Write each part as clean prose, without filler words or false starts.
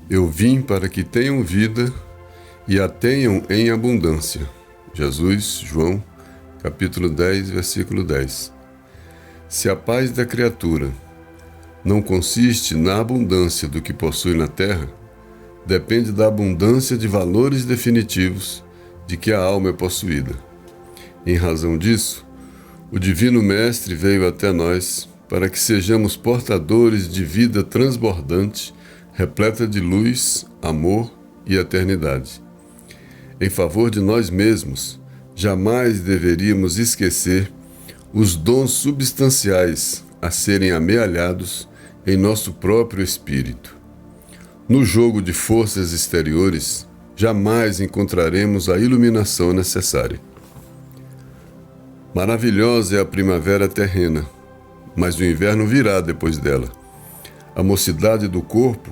Eu vim para que tenham vida e a tenham em abundância. Jesus, João, capítulo 10, versículo 10. Se a paz da criatura não consiste na abundância do que possui na terra, depende da abundância de valores definitivos de que a alma é possuída. Em razão disso, o Divino Mestre veio até nós para que sejamos portadores de vida transbordante, repleta de luz, amor e eternidade. Em favor de nós mesmos, jamais deveríamos esquecer os dons substanciais a serem amealhados em nosso próprio espírito. No jogo de forças exteriores, jamais encontraremos a iluminação necessária. Maravilhosa é a primavera terrena, mas o inverno virá depois dela. A mocidade do corpo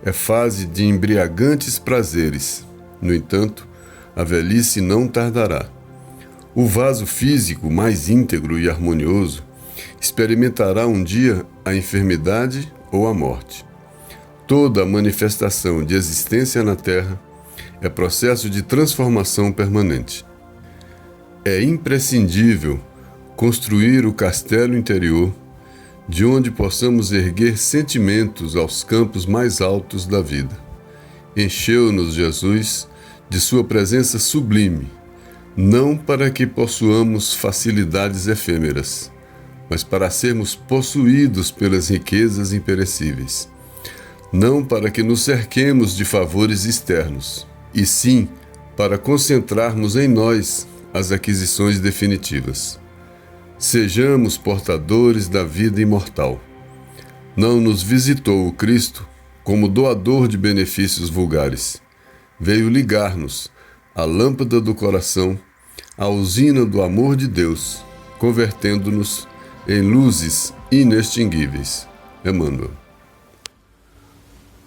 é fase de embriagantes prazeres. No entanto, a velhice não tardará. O vaso físico mais íntegro e harmonioso experimentará um dia a enfermidade ou a morte. Toda a manifestação de existência na Terra é processo de transformação permanente. É imprescindível construir o castelo interior de onde possamos erguer sentimentos aos campos mais altos da vida. Encheu-nos Jesus de sua presença sublime, não para que possuamos facilidades efêmeras, mas para sermos possuídos pelas riquezas imperecíveis. Não para que nos cerquemos de favores externos, e sim para concentrarmos em nós as aquisições definitivas. Sejamos portadores da vida imortal. Não nos visitou o Cristo como doador de benefícios vulgares. Veio ligar-nos à lâmpada do coração, à usina do amor de Deus, convertendo-nos em luzes inextinguíveis. Emmanuel.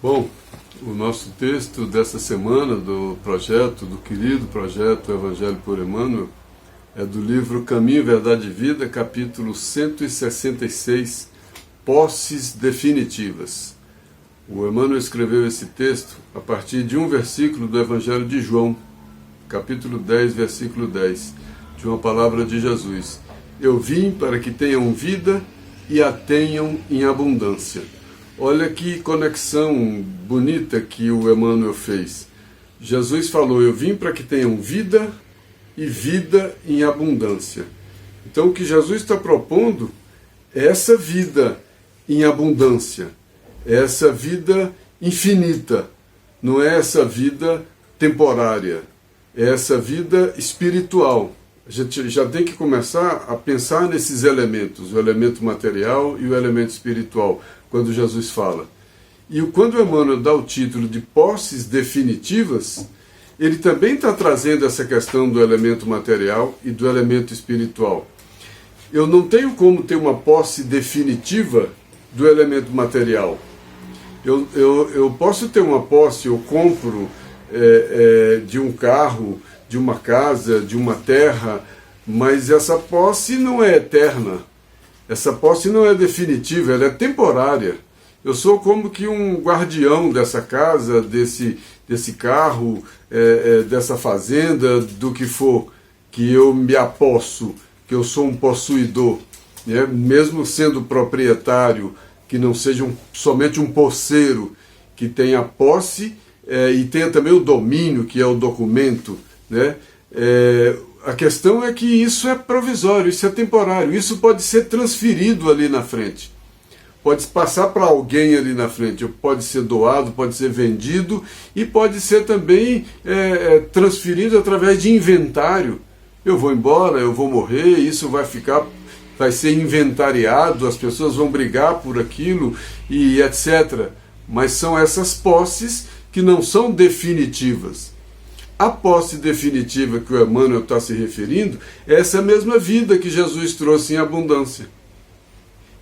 Bom, o nosso texto dessa semana do querido projeto Evangelho por Emmanuel, é do livro Caminho, Verdade e Vida, capítulo 166, Posses Definitivas. O Emmanuel escreveu esse texto a partir de um versículo do Evangelho de João, capítulo 10, versículo 10, de uma palavra de Jesus. Eu vim para que tenham vida e a tenham em abundância. Olha que conexão bonita que o Emmanuel fez. Jesus falou, eu vim para que tenham vida e vida em abundância. Então o que Jesus está propondo é essa vida em abundância, é essa vida infinita, não é essa vida temporária, é essa vida espiritual. A gente já tem que começar a pensar nesses elementos, o elemento material e o elemento espiritual, quando Jesus fala. E quando o Emmanuel dá o título de posses definitivas, ele também está trazendo essa questão do elemento material e do elemento espiritual. Eu não tenho como ter uma posse definitiva do elemento material. Eu posso ter uma posse, eu compro de um carro, de uma casa, de uma terra, mas essa posse não é eterna. Essa posse não é definitiva, ela é temporária. Eu sou como que um guardião dessa casa, desse carro, dessa fazenda, do que for, que eu me aposso, que eu sou um possuidor, né? Mesmo sendo proprietário, que não seja somente um posseiro, que tenha posse e tenha também o domínio, que é o documento, né? A questão é que isso é provisório, isso é temporário, isso pode ser transferido ali na frente. Pode passar para alguém ali na frente, pode ser doado, pode ser vendido e pode ser também transferido através de inventário. Eu vou embora, eu vou morrer, isso vai ser inventariado, as pessoas vão brigar por aquilo e etc. Mas são essas posses que não são definitivas. A posse definitiva que o Emmanuel está se referindo é essa mesma vida que Jesus trouxe em abundância,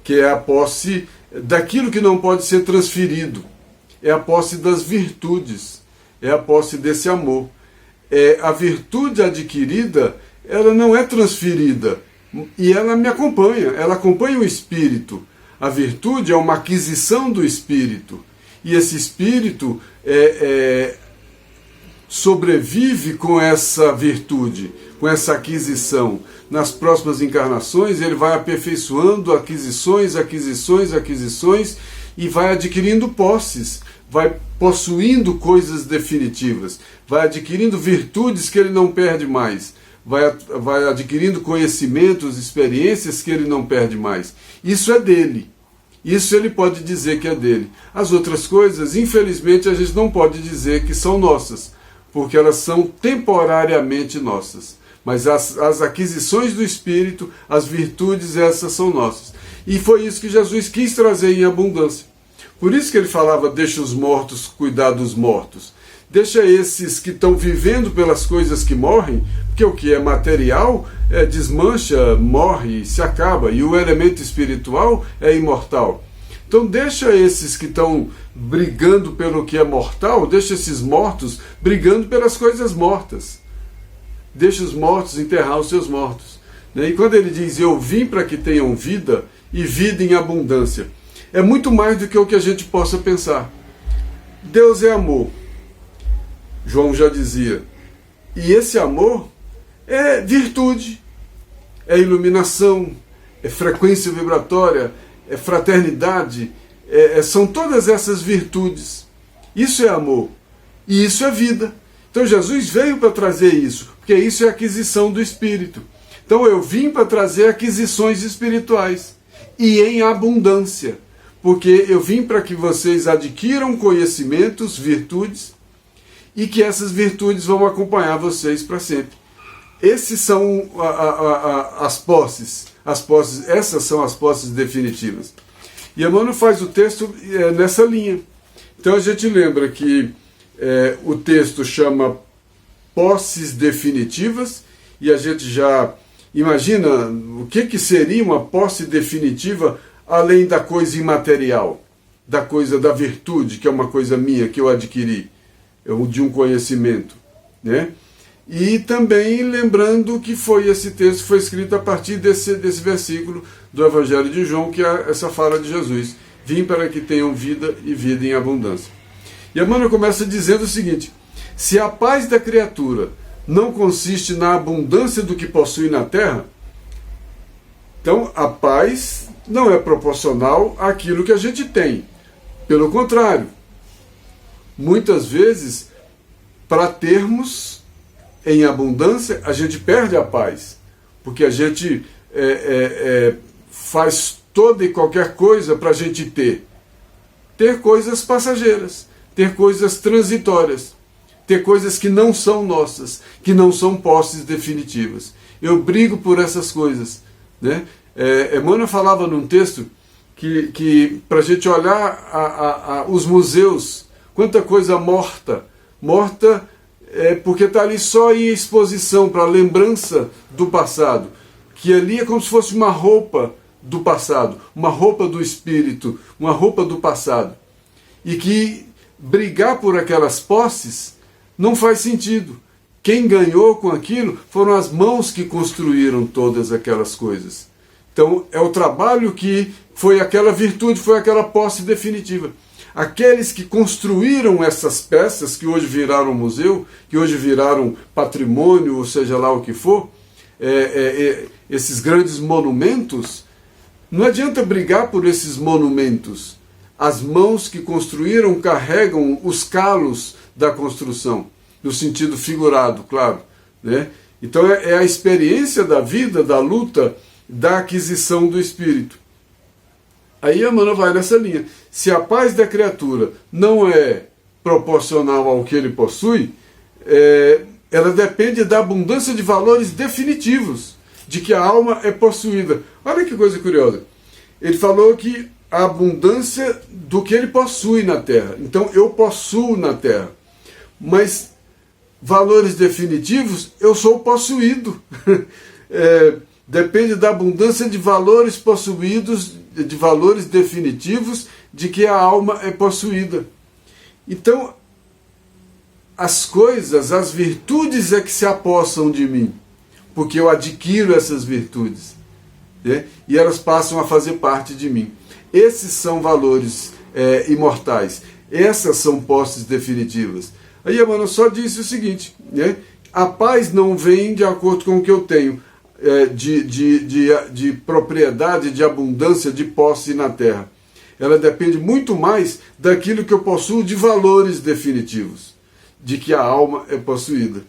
que é a posse daquilo que não pode ser transferido, é a posse das virtudes, é a posse desse amor. A virtude adquirida, ela não é transferida, e ela me acompanha, ela acompanha o espírito. A virtude é uma aquisição do espírito, e esse espírito sobrevive com essa virtude, com essa aquisição. Nas próximas encarnações ele vai aperfeiçoando aquisições, e vai adquirindo posses, vai possuindo coisas definitivas, vai adquirindo virtudes que ele não perde mais, vai adquirindo conhecimentos, experiências que ele não perde mais. Isso é dele. Isso ele pode dizer que é dele. As outras coisas, infelizmente, a gente não pode dizer que são nossas, porque elas são temporariamente nossas. Mas as aquisições do Espírito, as virtudes, essas são nossas. E foi isso que Jesus quis trazer em abundância. Por isso que ele falava, deixa os mortos cuidar dos mortos. Deixa esses que estão vivendo pelas coisas que morrem, porque o que é material desmancha, morre, se acaba, e o elemento espiritual é imortal. Então deixa esses que estão brigando pelo que é mortal, deixa esses mortos brigando pelas coisas mortas. Deixa os mortos enterrar os seus mortos. E quando ele diz, eu vim para que tenham vida, e vida em abundância, é muito mais do que o que a gente possa pensar. Deus é amor, João já dizia, e esse amor é virtude, é iluminação, é frequência vibratória, é fraternidade, são todas essas virtudes. Isso é amor, e isso é vida. Então Jesus veio para trazer isso, porque isso é aquisição do Espírito. Então eu vim para trazer aquisições espirituais, e em abundância, porque eu vim para que vocês adquiram conhecimentos, virtudes, e que essas virtudes vão acompanhar vocês para sempre. Esses são as posses, essas são as posses definitivas. E Emmanuel faz o texto nessa linha. Então a gente lembra que o texto chama posses definitivas, e a gente já imagina o que seria uma posse definitiva além da coisa imaterial, da coisa da virtude, que é uma coisa minha, que eu adquiri, de um conhecimento, né? E também lembrando que esse texto foi escrito a partir desse versículo do Evangelho de João, que é essa fala de Jesus, vim para que tenham vida e vida em abundância. E Emmanuel começa dizendo o seguinte, se a paz da criatura não consiste na abundância do que possui na terra, então a paz não é proporcional àquilo que a gente tem. Pelo contrário, muitas vezes, para termos em abundância, a gente perde a paz, porque a gente faz toda e qualquer coisa para a gente ter coisas passageiras, ter coisas transitórias, ter coisas que não são nossas, que não são posses definitivas. Eu brigo por essas coisas, né? Emmanuel falava num texto que para a gente olhar os museus, quanta coisa morta porque está ali só em exposição para lembrança do passado, que ali é como se fosse uma roupa do passado, uma roupa do espírito, uma roupa do passado, e que brigar por aquelas posses não faz sentido. Quem ganhou com aquilo foram as mãos que construíram todas aquelas coisas. Então é o trabalho que foi aquela virtude, foi aquela posse definitiva. Aqueles que construíram essas peças, que hoje viraram museu, que hoje viraram patrimônio, ou seja lá o que for, esses grandes monumentos, não adianta brigar por esses monumentos. As mãos que construíram carregam os calos da construção, no sentido figurado, claro, né? Então é a experiência da vida, da luta, da aquisição do espírito. Aí Emmanuel vai nessa linha. Se a paz da criatura não é proporcional ao que ele possui, ela depende da abundância de valores definitivos, de que a alma é possuída. Olha que coisa curiosa. Ele falou que a abundância do que ele possui na terra. Então eu possuo na terra. Mas valores definitivos, eu sou possuído. Depende da abundância de valores possuídos, de valores definitivos, de que a alma é possuída. Então, as coisas, as virtudes é que se apossam de mim, porque eu adquiro essas virtudes. né? E elas passam a fazer parte de mim. Esses são valores imortais. Essas são posses definitivas. Aí Emmanuel só disse o seguinte, né? A paz não vem de acordo com o que eu tenho de propriedade, de abundância, de posse na terra. Ela depende muito mais daquilo que eu possuo de valores definitivos, de que a alma é possuída.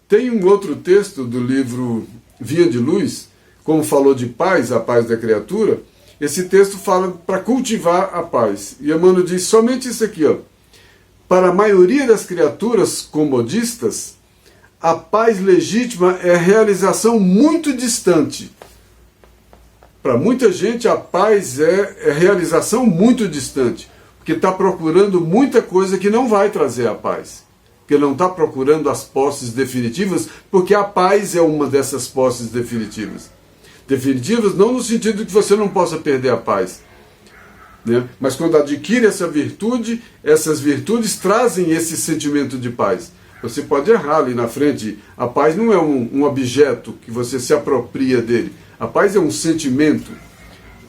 Tem um outro texto do livro Via de Luz, como falou de paz, a paz da criatura. Esse texto fala para cultivar a paz. E Emmanuel diz somente isso aqui, ó. Para a maioria das criaturas comodistas, a paz legítima é realização muito distante. Para muita gente, a paz é realização muito distante, porque está procurando muita coisa que não vai trazer a paz. Porque não está procurando as posses definitivas, porque a paz é uma dessas posses definitivas. Definitivas não no sentido de que você não possa perder a paz, né? Mas quando adquire essa virtude, essas virtudes trazem esse sentimento de paz. Você pode errar ali na frente. A paz não é um objeto que você se apropria dele. A paz é um sentimento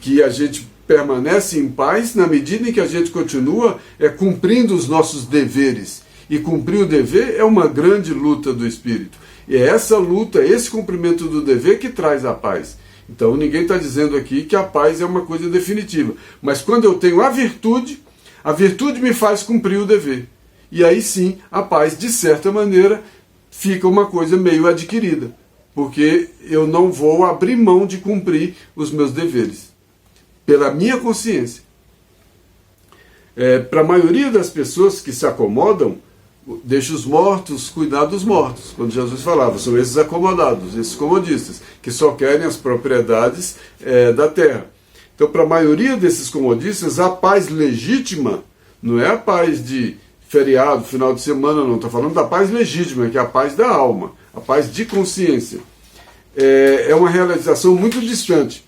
que a gente permanece em paz na medida em que a gente continua cumprindo os nossos deveres. E cumprir o dever é uma grande luta do espírito. E é essa luta, esse cumprimento do dever que traz a paz. Então ninguém está dizendo aqui que a paz é uma coisa definitiva. Mas quando eu tenho a virtude me faz cumprir o dever. E aí sim, a paz, de certa maneira, fica uma coisa meio adquirida. Porque eu não vou abrir mão de cumprir os meus deveres. Pela minha consciência. Para a maioria das pessoas que se acomodam, deixa os mortos cuidar dos mortos. Quando Jesus falava, são esses acomodados, esses comodistas, que só querem as propriedades da terra. Então, para a maioria desses comodistas, a paz legítima não é a paz de feriado, final de semana, não. Estou falando da paz legítima, que é a paz da alma, a paz de consciência. É uma realização muito distante.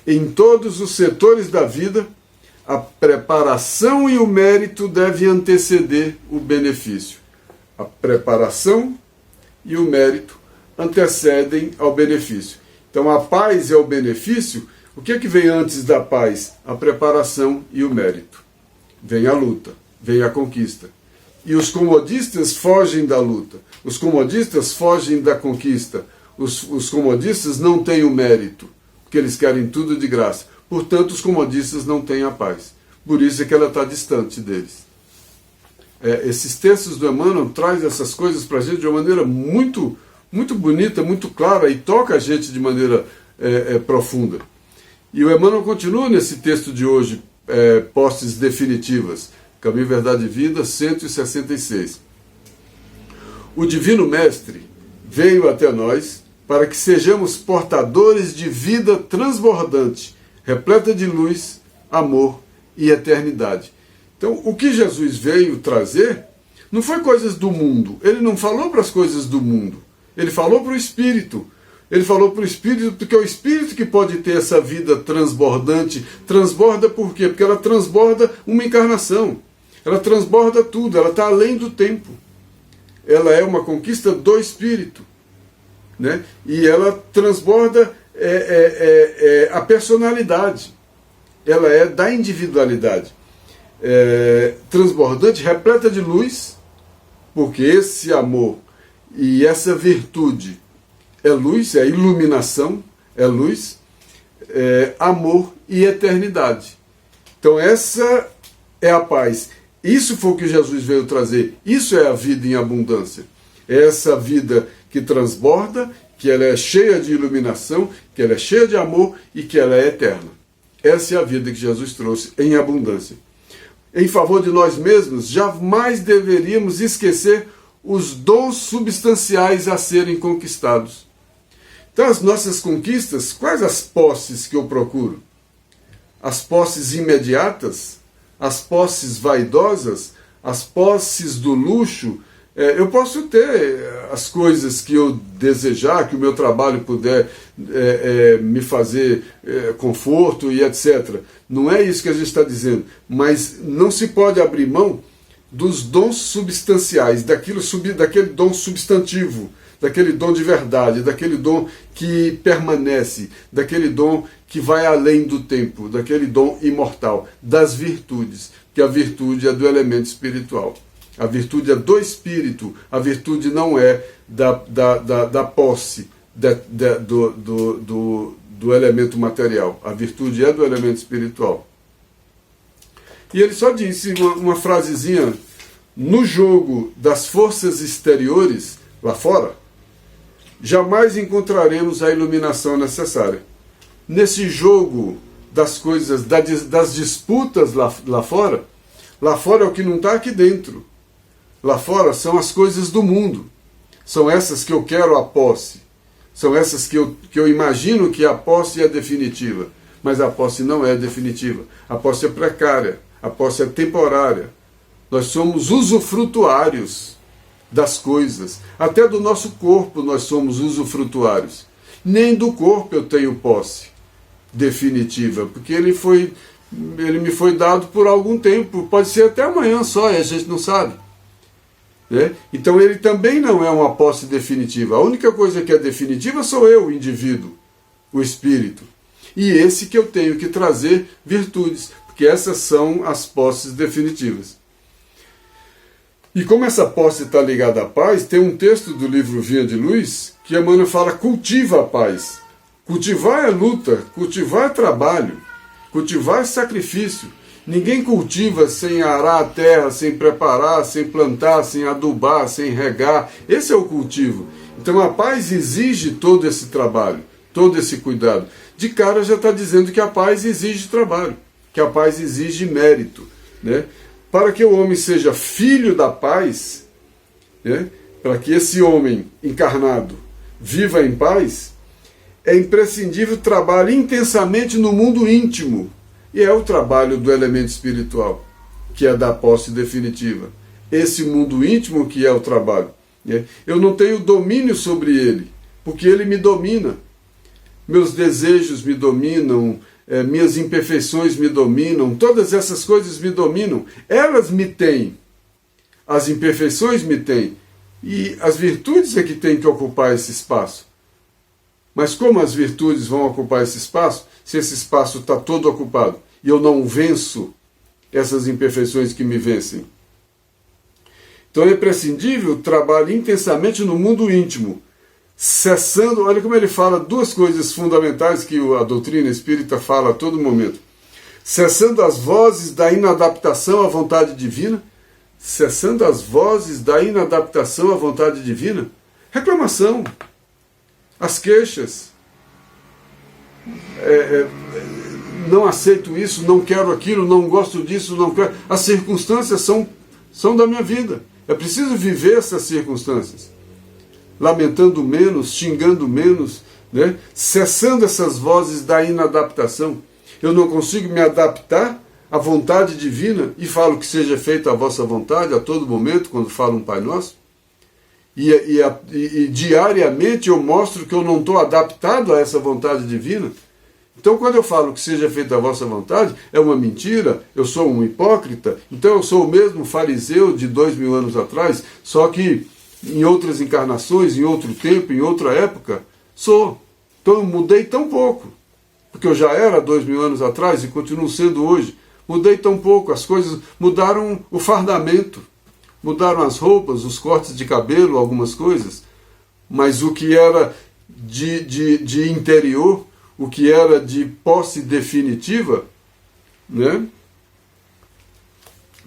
Em todos os setores da vida, a preparação e o mérito devem anteceder o benefício. A preparação e o mérito antecedem ao benefício. Então a paz é o benefício. O que é que vem antes da paz? A preparação e o mérito. Vem a luta, vem a conquista. E os comodistas fogem da luta. Os comodistas fogem da conquista. Os comodistas não têm o mérito, porque eles querem tudo de graça. Portanto, os comodistas não têm a paz. Por isso é que ela está distante deles. Esses textos do Emmanuel trazem essas coisas para a gente de uma maneira muito, muito bonita, muito clara, e toca a gente de maneira profunda. E o Emmanuel continua nesse texto de hoje, posses definitivas, Caminho, Verdade e Vida, 166. O Divino Mestre veio até nós para que sejamos portadores de vida transbordante, repleta de luz, amor e eternidade. Então, o que Jesus veio trazer não foi coisas do mundo. Ele não falou para as coisas do mundo. Ele falou para o Espírito. Ele falou para o Espírito, porque é o Espírito que pode ter essa vida transbordante. Transborda por quê? Porque ela transborda uma encarnação. Ela transborda tudo, ela está além do tempo. Ela é uma conquista do Espírito, né? E ela transborda a personalidade. Ela é da individualidade. Transbordante, repleta de luz, porque esse amor e essa virtude é luz, é iluminação, é luz, amor e eternidade. Então essa é a paz. Isso foi o que Jesus veio trazer. Isso é a vida em abundância. É essa vida que transborda, que ela é cheia de iluminação, que ela é cheia de amor e que ela é eterna. Essa é a vida que Jesus trouxe em abundância. Em favor de nós mesmos, jamais deveríamos esquecer os dons substanciais a serem conquistados. Então, as nossas conquistas, quais as posses que eu procuro? As posses imediatas? As posses vaidosas? As posses do luxo? Eu posso ter as coisas que eu desejar, que o meu trabalho puder me fazer conforto e etc. Não é isso que a gente está dizendo. Mas não se pode abrir mão dos dons substanciais, daquele dom substantivo, daquele dom de verdade, daquele dom que permanece, daquele dom que vai além do tempo, daquele dom imortal, das virtudes, que a virtude é do elemento espiritual. A virtude é do espírito, a virtude não é da posse do elemento material. A virtude é do elemento espiritual. E ele só disse uma frasezinha: no jogo das forças exteriores, lá fora, jamais encontraremos a iluminação necessária. Nesse jogo das coisas, das disputas lá fora é o que não está aqui dentro. Lá fora são as coisas do mundo. São essas que eu quero a posse. São essas que eu imagino que a posse é definitiva. Mas a posse não é definitiva. A posse é precária. A posse é temporária. Nós somos usufrutuários das coisas. Até do nosso corpo nós somos usufrutuários. Nem do corpo eu tenho posse definitiva, porque ele me foi dado por algum tempo. Pode ser até amanhã só, e a gente não sabe. Né? Então ele também não é uma posse definitiva. A única coisa que é definitiva sou eu, o indivíduo, o espírito. E esse que eu tenho que trazer virtudes, porque essas são as posses definitivas. E como essa posse está ligada à paz, tem um texto do livro Vinha de Luz que Emmanuel fala: cultiva a paz. Cultivar é luta, cultivar é trabalho, cultivar é sacrifício. Ninguém cultiva sem arar a terra, sem preparar, sem plantar, sem adubar, sem regar. Esse é o cultivo. Então a paz exige todo esse trabalho, todo esse cuidado. De cara já está dizendo que a paz exige trabalho, que a paz exige mérito. Né? Para que o homem seja filho da paz, né? Para que esse homem encarnado viva em paz, é imprescindível trabalhar intensamente no mundo íntimo. E é o trabalho do elemento espiritual, que é da posse definitiva. Esse mundo íntimo que é o trabalho. Eu não tenho domínio sobre ele, porque ele me domina. Meus desejos me dominam, minhas imperfeições me dominam, todas essas coisas me dominam. Elas me têm. As imperfeições me têm. E as virtudes é que têm que ocupar esse espaço. Mas como as virtudes vão ocupar esse espaço, se esse espaço está todo ocupado e eu não venço essas imperfeições que me vencem? Então é imprescindível trabalhar intensamente no mundo íntimo, cessando, olha como ele fala duas coisas fundamentais que a doutrina espírita fala a todo momento: cessando as vozes da inadaptação à vontade divina. Cessando as vozes da inadaptação à vontade divina. Reclamação, as queixas, não aceito isso, não quero aquilo, não gosto disso, não quero. As circunstâncias são da minha vida. É preciso viver essas circunstâncias. Lamentando menos, xingando menos, né? Cessando essas vozes da inadaptação. Eu não consigo me adaptar à vontade divina e falo que seja feita a vossa vontade a todo momento, quando falo um Pai Nosso. E diariamente eu mostro que eu não estou adaptado a essa vontade divina. Então quando eu falo que seja feita a vossa vontade, é uma mentira, eu sou um hipócrita, então eu sou o mesmo fariseu de 2000 anos atrás, só que em outras encarnações, em outro tempo, em outra época, sou. Então eu mudei tão pouco, porque eu já era 2000 anos atrás e continuo sendo hoje. Mudei tão pouco, as coisas mudaram, o fardamento, mudaram as roupas, os cortes de cabelo, algumas coisas, mas o que era de interior, o que era de posse definitiva, né?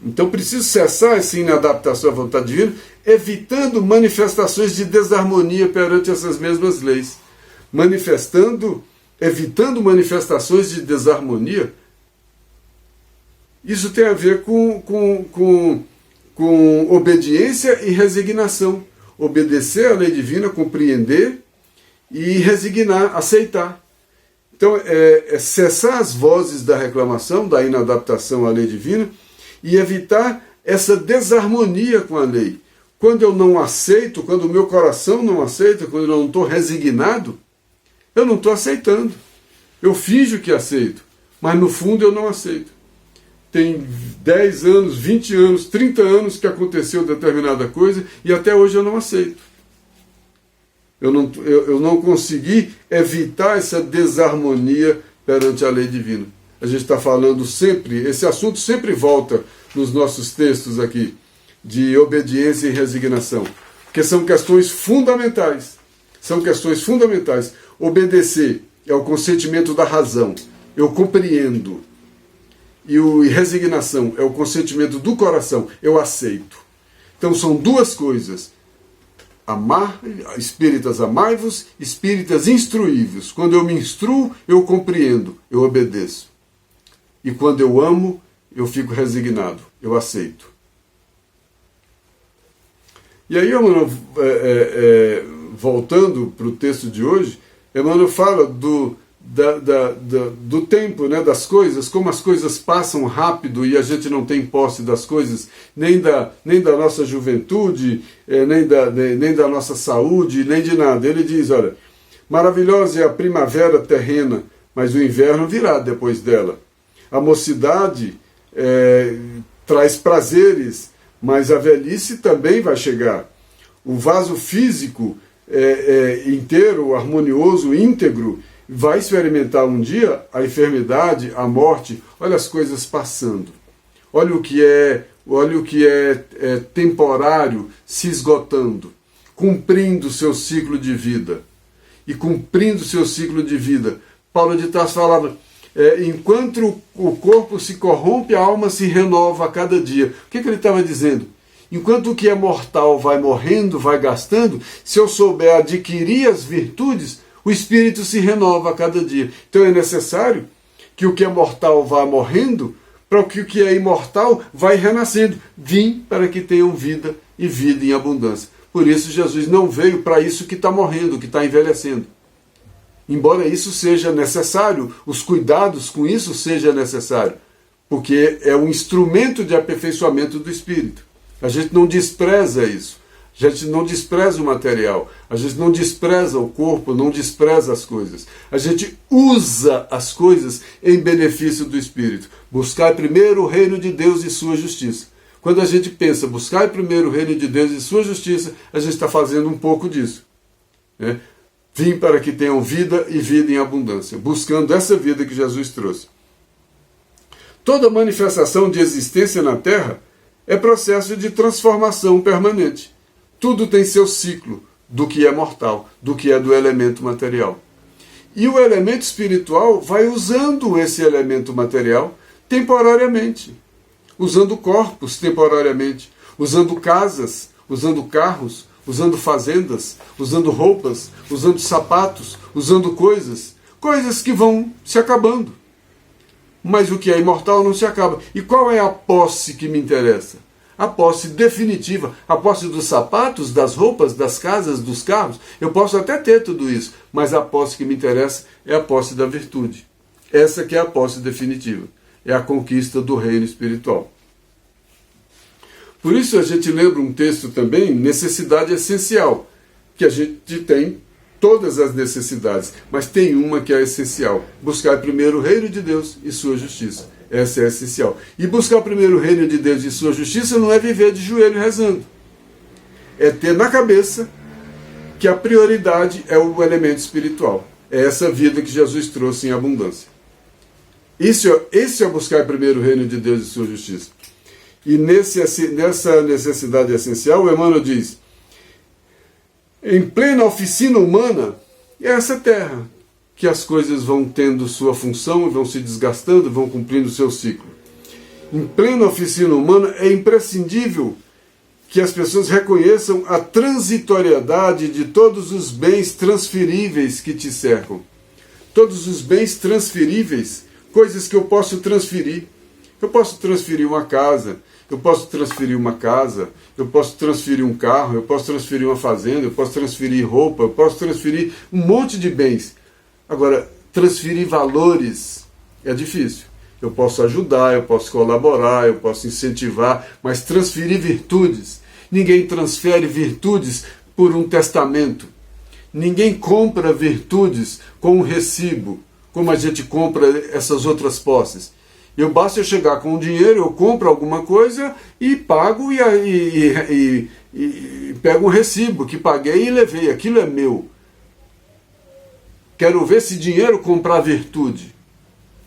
Então preciso cessar essa inadaptação à vontade divina, evitando manifestações de desarmonia perante essas mesmas leis. Evitando manifestações de desarmonia. Isso tem a ver com obediência e resignação. Obedecer à lei divina, compreender e resignar, aceitar. Então, cessar as vozes da reclamação, da inadaptação à lei divina e evitar essa desarmonia com a lei. Quando eu não aceito, quando o meu coração não aceita, quando eu não estou resignado, eu não estou aceitando. Eu finjo que aceito, mas no fundo eu não aceito. tem 10 anos, 20 anos, 30 anos que aconteceu determinada coisa e até hoje eu não aceito. Eu não consegui evitar essa desarmonia perante a lei divina. A gente está falando sempre, esse assunto sempre volta nos nossos textos aqui, de obediência e resignação, porque são questões fundamentais. São questões fundamentais. Obedecer é o consentimento da razão, eu compreendo. E resignação é o consentimento do coração, eu aceito. Então são duas coisas. Espíritas, amai-vos, espíritas, instruí-vos. Quando eu me instruo, eu compreendo, eu obedeço. E quando eu amo, eu fico resignado, eu aceito. E aí, Emmanuel, voltando para o texto de hoje, Emmanuel fala do tempo, né, das coisas, como as coisas passam rápido e a gente não tem posse das coisas, nem da nossa juventude, nem da nossa saúde, nem de nada. Ele diz, olha, maravilhosa é a primavera terrena, mas o inverno virá depois dela. A mocidade traz prazeres, mas a velhice também vai chegar. O vaso físico inteiro, harmonioso, íntegro, vai experimentar um dia a enfermidade, a morte. Olha as coisas passando. Olha o que é temporário se esgotando, cumprindo o seu ciclo de vida. E cumprindo o seu ciclo de vida, Paulo de Tarso falava, enquanto o corpo se corrompe, a alma se renova a cada dia. O que ele estava dizendo? Enquanto o que é mortal vai morrendo, vai gastando, se eu souber adquirir as virtudes, o espírito se renova a cada dia. Então é necessário que o que é mortal vá morrendo, para que o que é imortal vai renascendo. Vim para que tenham vida e vida em abundância. Por isso Jesus não veio para isso que está morrendo, que está envelhecendo. Embora isso seja necessário, os cuidados com isso seja necessário, porque é um instrumento de aperfeiçoamento do espírito. A gente não despreza isso. A gente não despreza o material. A gente não despreza o corpo, não despreza as coisas. A gente usa as coisas em benefício do espírito. Buscar primeiro o reino de Deus e sua justiça. Quando a gente pensa, buscar primeiro o reino de Deus e sua justiça, a gente está fazendo um pouco disso. Né? Vim para que tenham vida e vida em abundância, buscando essa vida que Jesus trouxe. Toda manifestação de existência na Terra é processo de transformação permanente. Tudo tem seu ciclo do que é mortal, do que é do elemento material. E o elemento espiritual vai usando esse elemento material temporariamente, usando corpos temporariamente, usando casas, usando carros, usando fazendas, usando roupas, usando sapatos, usando coisas que vão se acabando. Mas o que é imortal não se acaba. E qual é a posse que me interessa? A posse definitiva, a posse dos sapatos, das roupas, das casas, dos carros. Eu posso até ter tudo isso, mas a posse que me interessa é a posse da virtude. Essa que é a posse definitiva. É a conquista do reino espiritual. Por isso a gente lembra um texto também, necessidade essencial, que a gente tem todas as necessidades, mas tem uma que é essencial. Buscar primeiro o reino de Deus e sua justiça. Essa é essencial. E buscar primeiro o reino de Deus e sua justiça não é viver de joelho rezando. É ter na cabeça que a prioridade é o elemento espiritual. É essa vida que Jesus trouxe em abundância. Esse é buscar primeiro o reino de Deus e sua justiça. E nessa necessidade essencial, o Emmanuel diz, em plena oficina humana, é essa terra que as coisas vão tendo sua função, vão se desgastando, vão cumprindo seu ciclo. Em plena oficina humana, é imprescindível que as pessoas reconheçam a transitoriedade de todos os bens transferíveis que te cercam. Todos os bens transferíveis, coisas que eu posso transferir. Eu posso transferir uma casa, eu posso transferir uma casa, eu posso transferir um carro, eu posso transferir uma fazenda, eu posso transferir roupa, eu posso transferir um monte de bens. Agora, transferir valores é difícil. Eu posso ajudar, eu posso colaborar, eu posso incentivar, mas transferir virtudes. Ninguém transfere virtudes por um testamento. Ninguém compra virtudes com um recibo, como a gente compra essas outras posses. Basta eu chegar com o dinheiro, eu compro alguma coisa e pago e pego um recibo que paguei e levei. Aquilo é meu. Quero ver esse dinheiro comprar virtude.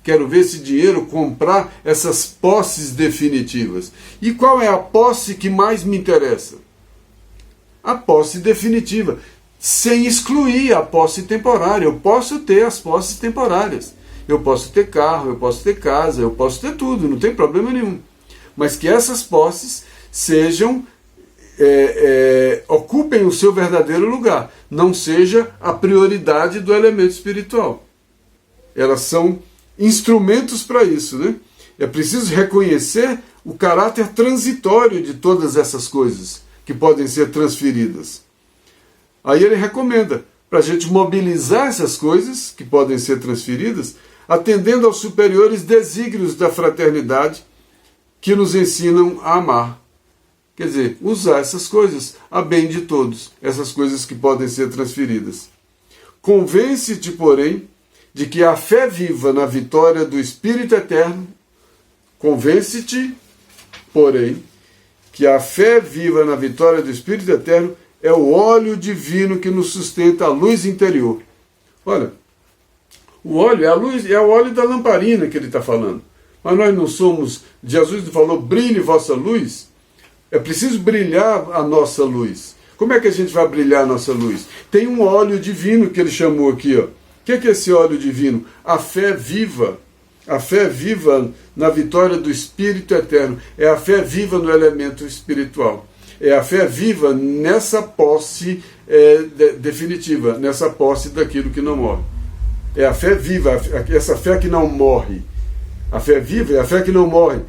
Quero ver esse dinheiro comprar essas posses definitivas. E qual é a posse que mais me interessa? A posse definitiva, sem excluir a posse temporária. Eu posso ter as posses temporárias. Eu posso ter carro, eu posso ter casa, eu posso ter tudo, não tem problema nenhum. Mas que essas posses sejam, ocupem o seu verdadeiro lugar, não seja a prioridade do elemento espiritual. Elas são instrumentos para isso, né? É preciso reconhecer o caráter transitório de todas essas coisas que podem ser transferidas. Aí ele recomenda para a gente mobilizar essas coisas que podem ser transferidas, atendendo aos superiores desígnios da fraternidade que nos ensinam a amar. Quer dizer, usar essas coisas a bem de todos, essas coisas que podem ser transferidas. Convence-te, porém, de que a fé viva na vitória do Espírito Eterno, convence-te, porém, que a fé viva na vitória do Espírito Eterno é o óleo divino que nos sustenta a luz interior. Olha, o óleo é a luz, é o óleo da lamparina que ele está falando. Mas nós não somos, Jesus falou, brilhe vossa luz. É preciso brilhar a nossa luz. Como é que a gente vai brilhar a nossa luz? Tem um óleo divino que ele chamou aqui, ó. O que é esse óleo divino? A fé viva. A fé viva na vitória do Espírito Eterno. É a fé viva no elemento espiritual. É a fé viva nessa posse definitiva, nessa posse daquilo que não morre. É a fé viva, essa fé que não morre. A fé viva é a fé que não morre,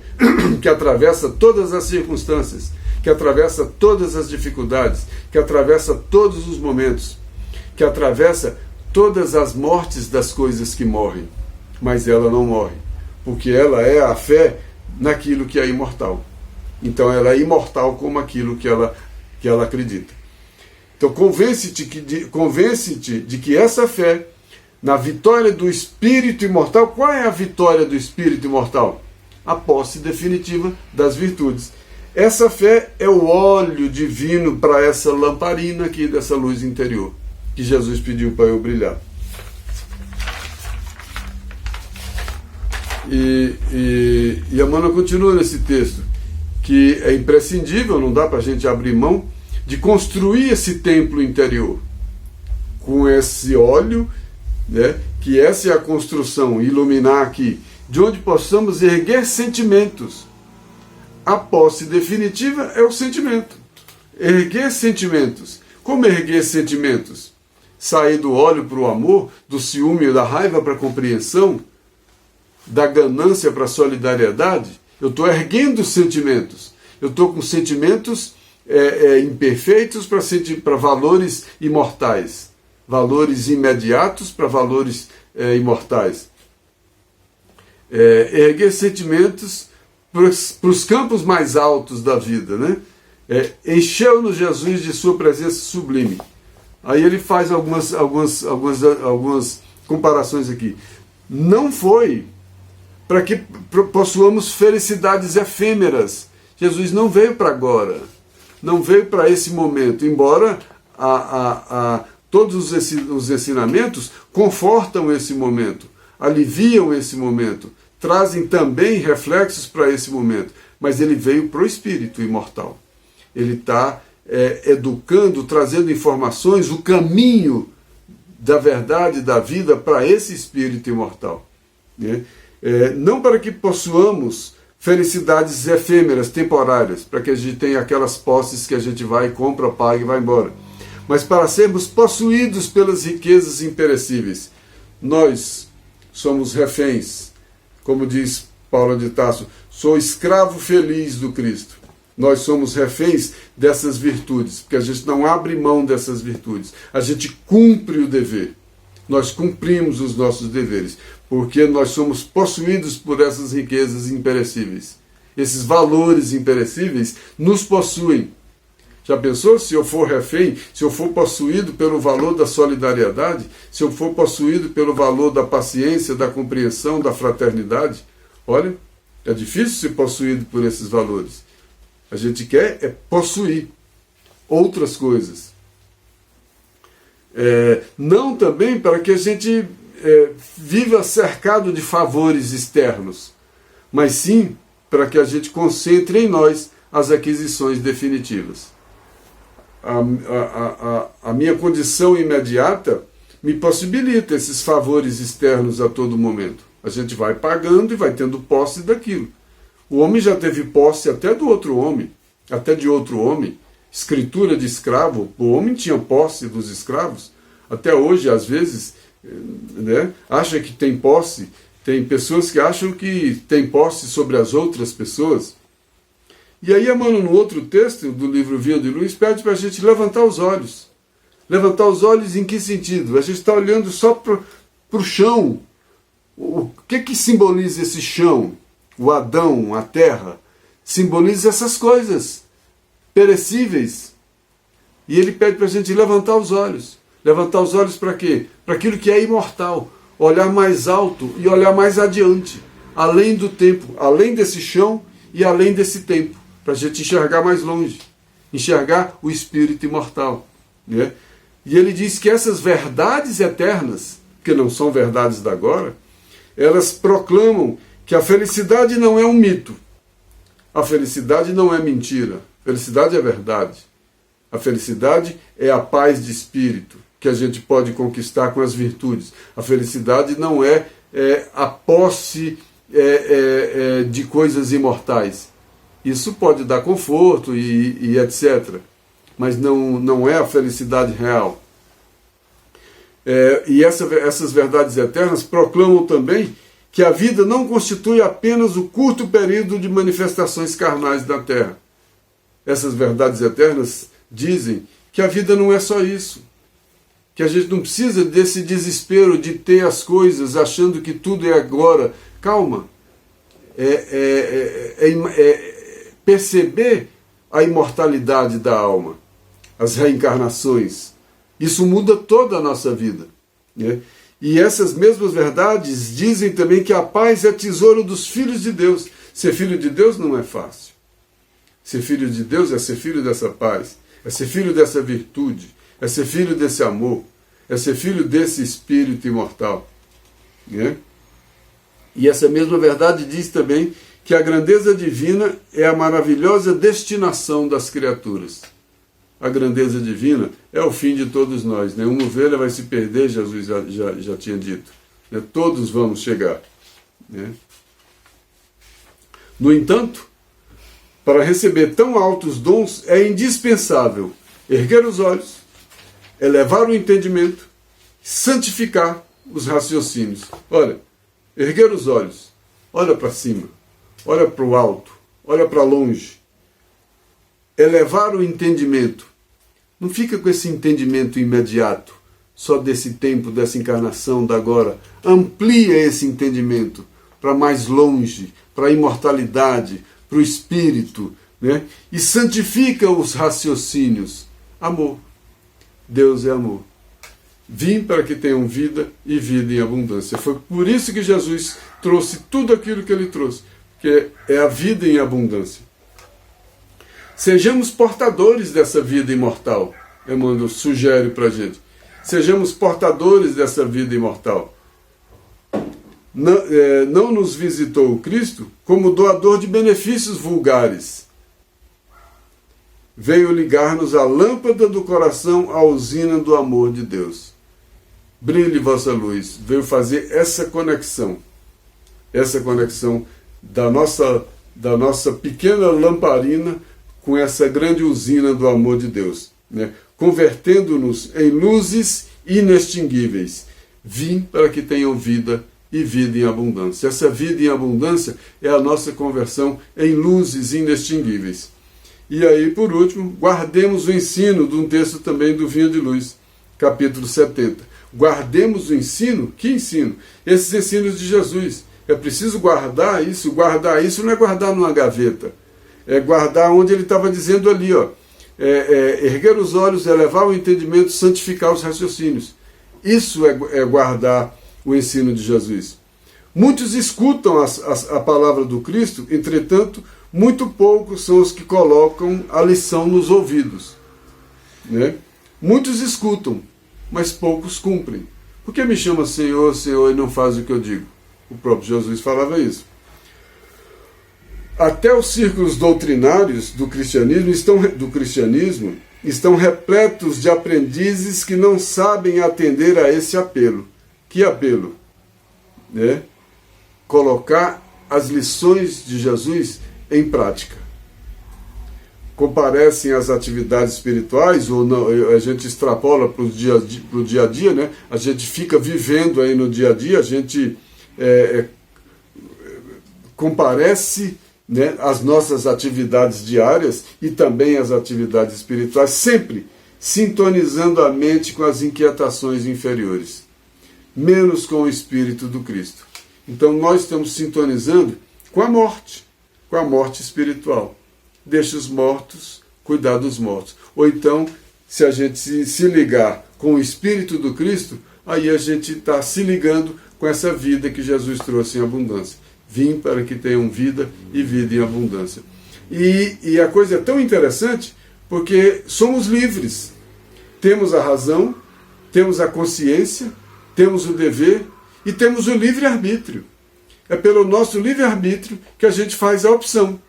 que atravessa todas as circunstâncias, que atravessa todas as dificuldades, que atravessa todos os momentos, que atravessa todas as mortes das coisas que morrem. Mas ela não morre, porque ela é a fé naquilo que é imortal. Então ela é imortal como aquilo que ela acredita. Então convence-te de que essa fé, na vitória do Espírito imortal, qual é a vitória do Espírito imortal? A posse definitiva das virtudes. Essa fé é o óleo divino para essa lamparina aqui, dessa luz interior, que Jesus pediu para eu brilhar. E Emmanuel continua nesse texto, que é imprescindível, não dá para a gente abrir mão, de construir esse templo interior com esse óleo, né, que essa é a construção, iluminar aqui, de onde possamos erguer sentimentos. A posse definitiva é o sentimento. Erguer sentimentos. Como erguer sentimentos? Sair do ódio para o amor, do ciúme e da raiva para a compreensão, da ganância para a solidariedade. Eu estou erguendo sentimentos. Eu estou com sentimentos imperfeitos para valores imortais. Valores imediatos para valores imortais. Erguer sentimentos para os campos mais altos da vida, né? Encheu-nos Jesus de sua presença sublime. Aí ele faz algumas comparações aqui. Não foi para que possuamos felicidades efêmeras. Jesus não veio para agora, não veio para esse momento, embora todos os ensinamentos confortam esse momento, aliviam esse momento, trazem também reflexos para esse momento, mas ele veio para o espírito imortal. Ele está educando, trazendo informações, o caminho da verdade, da vida para esse espírito imortal, né? Não para que possuamos felicidades efêmeras, temporárias, para que a gente tenha aquelas posses que a gente vai, compra, paga e vai embora, mas para sermos possuídos pelas riquezas imperecíveis. Nós somos reféns, como diz Paulo de Tarso, sou escravo feliz do Cristo. Nós somos reféns dessas virtudes, porque a gente não abre mão dessas virtudes, a gente cumpre o dever. Nós cumprimos os nossos deveres, porque nós somos possuídos por essas riquezas imperecíveis. Esses valores imperecíveis nos possuem. Já pensou se eu for refém, se eu for possuído pelo valor da solidariedade, se eu for possuído pelo valor da paciência, da compreensão, da fraternidade? Olha, É difícil ser possuído por esses valores. A gente quer é possuir outras coisas. Não também para que a gente viva cercado de favores externos, mas sim para que a gente concentre em nós as aquisições definitivas. A minha condição imediata me possibilita esses favores externos a todo momento. A gente vai pagando e vai tendo posse daquilo. O homem já teve posse até do outro homem, até de outro homem. Escritura de escravo, o homem tinha posse dos escravos. Até hoje, às vezes, né, acha que tem posse. Tem pessoas que acham que tem posse sobre as outras pessoas. E aí, Emmanuel, no outro texto do livro Vinha de Luz, pede para a gente levantar os olhos. Levantar os olhos em que sentido? A gente está olhando só para o chão. O que simboliza esse chão? O Adão, a terra, simboliza essas coisas perecíveis. E ele pede para a gente levantar os olhos. Levantar os olhos para quê? Para aquilo que é imortal. Olhar mais alto e olhar mais adiante. Além do tempo, além desse chão e além desse tempo. Para a gente enxergar mais longe. Enxergar o espírito imortal. Né? E ele diz que essas verdades eternas, que não são verdades da agora, elas proclamam que a felicidade não é um mito. A felicidade não é mentira. A felicidade é verdade. A felicidade é a paz de espírito que a gente pode conquistar com as virtudes. A felicidade não é a posse de coisas imortais. Isso pode dar conforto e etc. Mas não é a felicidade real. E essas verdades eternas proclamam também que a vida não constitui apenas o curto período de manifestações carnais da Terra. Essas verdades eternas dizem que a vida não é só isso. Que a gente não precisa desse desespero de ter as coisas achando que tudo é agora. Calma. Perceber a imortalidade da alma, as reencarnações. Isso muda toda a nossa vida. Né? E essas mesmas verdades dizem também que a paz é tesouro dos filhos de Deus. Ser filho de Deus não é fácil. Ser filho de Deus é ser filho dessa paz, é ser filho dessa virtude, é ser filho desse amor, é ser filho desse espírito imortal. Né? E essa mesma verdade diz também que a grandeza divina é a maravilhosa destinação das criaturas. A grandeza divina é o fim de todos nós. Nenhuma ovelha vai se perder, Jesus já tinha dito. Né? Todos vamos chegar. Né? No entanto, para receber tão altos dons, é indispensável erguer os olhos, elevar o entendimento, santificar os raciocínios. Olha, erguer os olhos, olha para cima, olha para o alto, olha para longe. Elevar o entendimento. Não fica com esse entendimento imediato, só desse tempo, dessa encarnação, da agora. Amplia esse entendimento para mais longe, para a imortalidade, para o espírito, né? E santifica os raciocínios. Amor. Deus é amor. Vim para que tenham vida e vida em abundância. Foi por isso que Jesus trouxe tudo aquilo que ele trouxe, que é a vida em abundância. Sejamos portadores dessa vida imortal. Emmanuel sugere para a gente. Sejamos portadores dessa vida imortal. Não nos visitou o Cristo como doador de benefícios vulgares. Veio ligar-nos a lâmpada do coração à usina do amor de Deus. Brilhe vossa luz. Veio fazer essa conexão da nossa pequena lamparina com essa grande usina do amor de Deus, né? Convertendo-nos em luzes inextinguíveis. Vim para que tenham vida e vida em abundância. Essa vida em abundância é a nossa conversão em luzes inextinguíveis. E aí, por último, guardemos o ensino de um texto também do Vinha de Luz, capítulo 70. Guardemos o ensino? Que ensino? Esses ensinos de Jesus. É preciso guardar isso. Guardar isso não é guardar numa gaveta. É guardar onde ele estava dizendo ali, ó, erguer os olhos, elevar o entendimento, santificar os raciocínios. Isso é guardar o ensino de Jesus. Muitos escutam a palavra do Cristo, entretanto, muito poucos são os que colocam a lição nos ouvidos. Né? Muitos escutam, mas poucos cumprem. Por que me chama Senhor, Senhor, e não faz o que eu digo? O próprio Jesus falava isso. Até os círculos doutrinários do cristianismo estão repletos de aprendizes que não sabem atender a esse apelo. Que apelo? Né? Colocar as lições de Jesus em prática. Comparecem às atividades espirituais, ou não, a gente extrapola para o dia a dia, né? A gente fica vivendo aí no dia a dia, a gente comparece, né, as nossas atividades diárias e também as atividades espirituais, sempre sintonizando a mente com as inquietações inferiores, menos com o Espírito do Cristo. Então nós estamos sintonizando com a morte espiritual. Deixa os mortos cuidar dos mortos. Ou então, se a gente se ligar com o Espírito do Cristo, aí a gente está se ligando com essa vida que Jesus trouxe em abundância. Vim para que tenham vida e vida em abundância. E a coisa é tão interessante porque somos livres. Temos a razão, temos a consciência, temos o dever e temos o livre-arbítrio. É pelo nosso livre-arbítrio que a gente faz a opção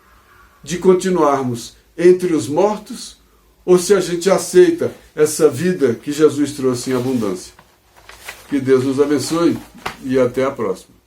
de continuarmos entre os mortos ou se a gente aceita essa vida que Jesus trouxe em abundância. Que Deus nos abençoe e até a próxima.